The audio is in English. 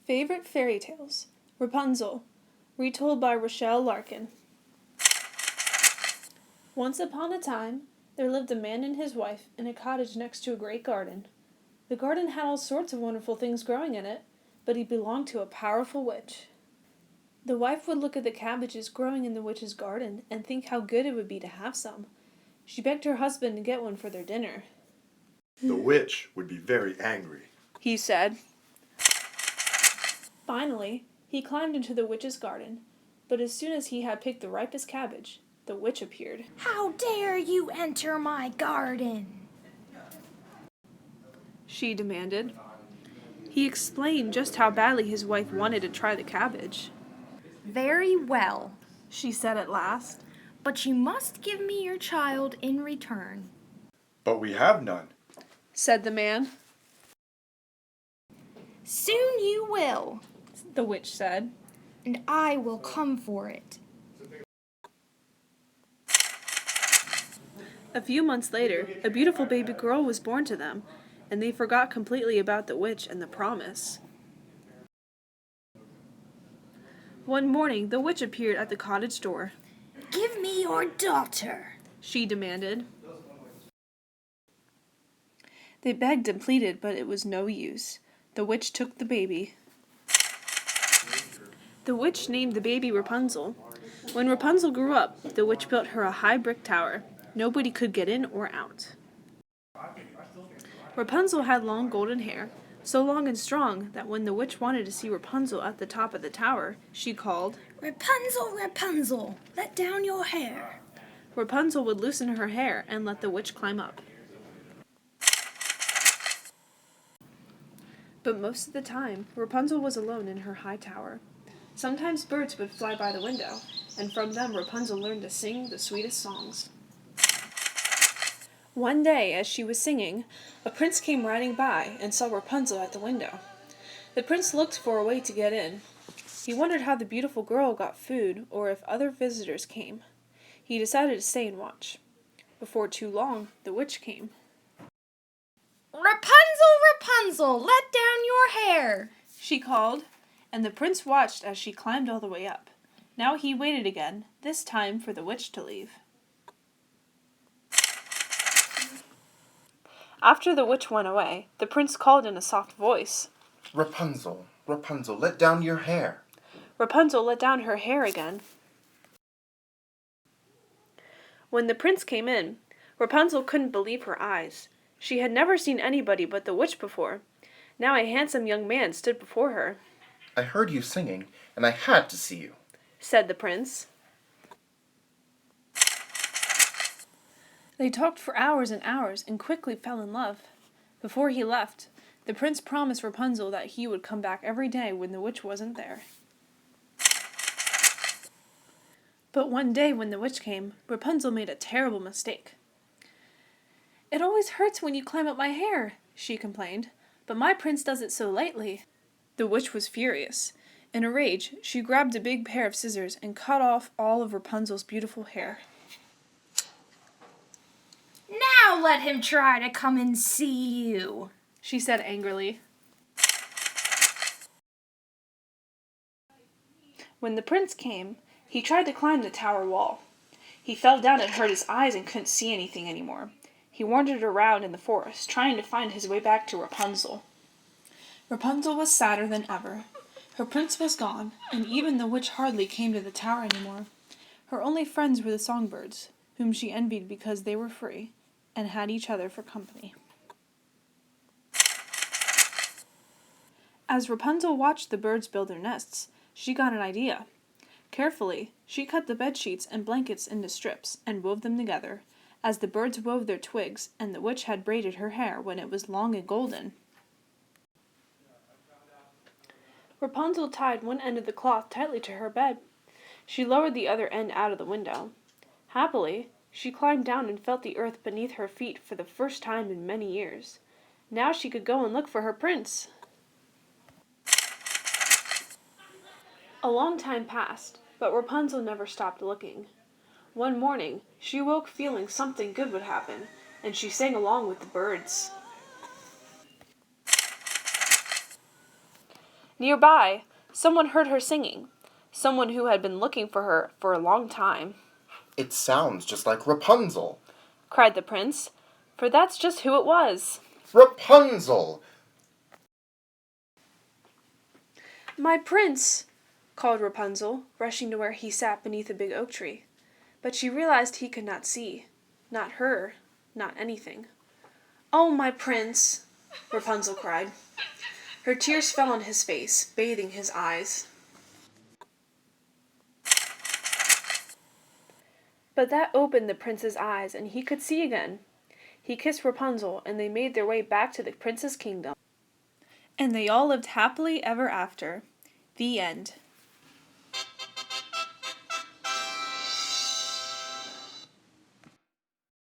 Favorite Fairy Tales. Rapunzel, retold by Rochelle Larkin. Once upon a time, there lived a man and his wife in a cottage next to a great garden. The garden had all sorts of wonderful things growing in it, but he belonged to a powerful witch. The wife would look at the cabbages growing in the witch's garden and think how good it would be to have some. She begged her husband to get one for their dinner. The witch would be very angry, he said. Finally, he climbed into the witch's garden, but as soon as he had picked the ripest cabbage, the witch appeared. "How dare you enter my garden?" she demanded. He explained just how badly his wife wanted to try the cabbage. "Very well," she said at last. "but you must give me your child in return." but we have none, said the man. "Soon you will," the witch said. "and I will come for it." A few months later, a beautiful baby girl was born to them, and they forgot completely about the witch and the promise. One morning, the witch appeared at the cottage door. "Give me your daughter," she demanded. They begged and pleaded, but it was no use. The witch took the baby. The witch named the baby Rapunzel. When Rapunzel grew up, the witch built her a high brick tower. Nobody could get in or out. Rapunzel had long golden hair, so long and strong that when the witch wanted to see Rapunzel at the top of the tower, she called, "Rapunzel, Rapunzel, let down your hair." Rapunzel would loosen her hair and let the witch climb up. But most of the time, Rapunzel was alone in her high tower. Sometimes birds would fly by the window, and from them Rapunzel learned to sing the sweetest songs. One day, as she was singing, a prince came riding by and saw Rapunzel at the window. The prince looked for a way to get in. He wondered how the beautiful girl got food or if other visitors came. He decided to stay and watch. Before too long, the witch came. "Rapunzel, Rapunzel, let down your hair," she called, and the prince watched as she climbed all the way up. Now he waited again, this time for the witch to leave. After the witch went away, the prince called in a soft voice, "Rapunzel, Rapunzel, let down your hair." Rapunzel let down her hair again. When the prince came in, Rapunzel couldn't believe her eyes. She had never seen anybody but the witch before. Now a handsome young man stood before her. "I heard you singing, and I had to see you," said the prince. They talked for hours and hours and quickly fell in love. Before he left, the prince promised Rapunzel that he would come back every day when the witch wasn't there. But one day when the witch came, Rapunzel made a terrible mistake. "It always hurts when you climb up my hair," she complained, "but my prince does it so lightly." The witch was furious. In a rage, she grabbed a big pair of scissors and cut off all of Rapunzel's beautiful hair. "Now let him try to come and see you," she said angrily. When the prince came, he tried to climb the tower wall. He fell down and hurt his eyes and couldn't see anything anymore. He wandered around in the forest, trying to find his way back to Rapunzel. Rapunzel was sadder than ever. Her prince was gone, and even the witch hardly came to the tower anymore. Her only friends were the songbirds, whom she envied because they were free and had each other for company. As Rapunzel watched the birds build their nests, she got an idea. Carefully, she cut the bedsheets and blankets into strips and wove them together, as the birds wove their twigs, and the witch had braided her hair when it was long and golden. Rapunzel tied one end of the cloth tightly to her bed. She lowered the other end out of the window. Happily, she climbed down and felt the earth beneath her feet for the first time in many years. Now she could go and look for her prince. A long time passed, but Rapunzel never stopped looking. One morning, she woke feeling something good would happen, and she sang along with the birds. Nearby, someone heard her singing, someone who had been looking for her for a long time. It sounds just like Rapunzel. Cried the prince, for that's just who it was. Rapunzel! My prince, called Rapunzel, rushing to where he sat beneath a big oak tree. But she realized he could not see. Not her, not anything. Oh, my prince, Rapunzel cried. Her tears fell on his face, bathing his eyes. But that opened the prince's eyes, and he could see again. He kissed Rapunzel, and they made their way back to the prince's kingdom. And they all lived happily ever after. The end.